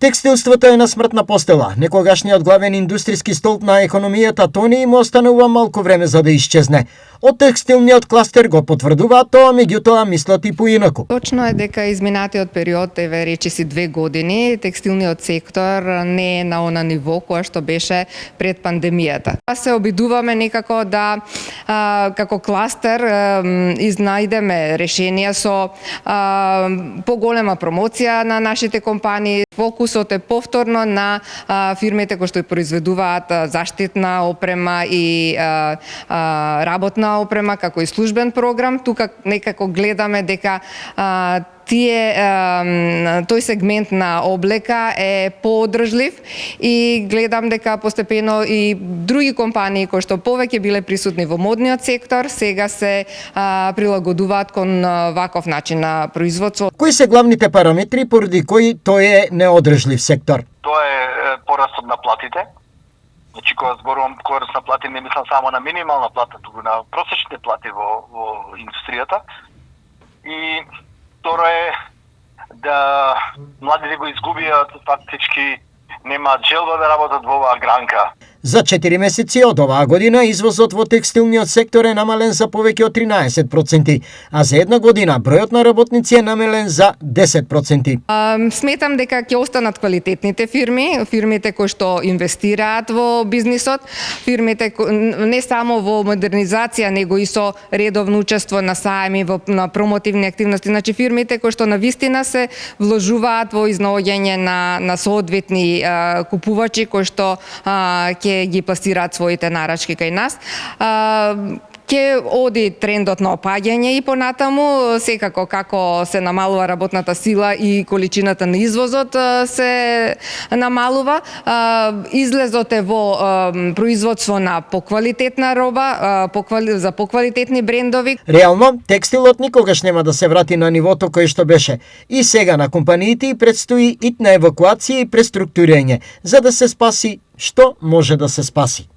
Текстилството е на смртна постела. Некогашниот главен индустријски столб на економијата Тони му останува малку време за да исчезне. Од текстилниот кластер го потврдуваат тоа, меѓутоа мислат и поинаку. Точно е дека изминатиот период, еве речиси 2 години, текстилниот сектор не е на она ниво кое што беше пред пандемијата. Се обидуваме некако да како кластер изнајдеме решенија со поголема промоција на нашите компании. Фокусот е повторно на фирмите кои што произведуваат заштитна опрема и работна опрема, како и службен програм. Тука некако гледаме дека тој сегмент на облека е поодржлив и гледам дека постепено и други компании кои што повеќе биле присутни во модниот сектор сега се прилагодуваат кон ваков начин на производство. Кои се главните параметри поради кои тој е неодржлив сектор? Тоа е порастот на платите. Значи, кога зборувам пораст на плати, не мислам само на минимална плата, туку на просечните плати во индустријата. И второ е да младите го изгубиат, фактички немаат желба да работат во оваа гранка. За 4 месеци од оваа година извозот во текстилниот сектор е намален за повеќе од 13%, а за една година бројот на работници е намален за 10%. Сметам дека ќе останат квалитетните фирми, фирмите кои што инвестираат во бизнисот, фирмите не само во модернизација, него и со редовно учество на сајми, на промотивни активности, значи фирмите кои што навистина се вложуваат во изнаоѓање на соодветни купувачи кои што ќе ги пласираат своите нарачки кај нас. Ќе оди трендот на опаѓање и понатаму, секако како се намалува работната сила и количината на извозот се намалува. Излезот е во производство на поквалитетна роба, за поквалитетни брендови. Реално, текстилот никогаш нема да се врати на нивото кое што беше. И сега на компаниите предстои итна евакуација и преструктурирање, за да се спаси што може да се спаси.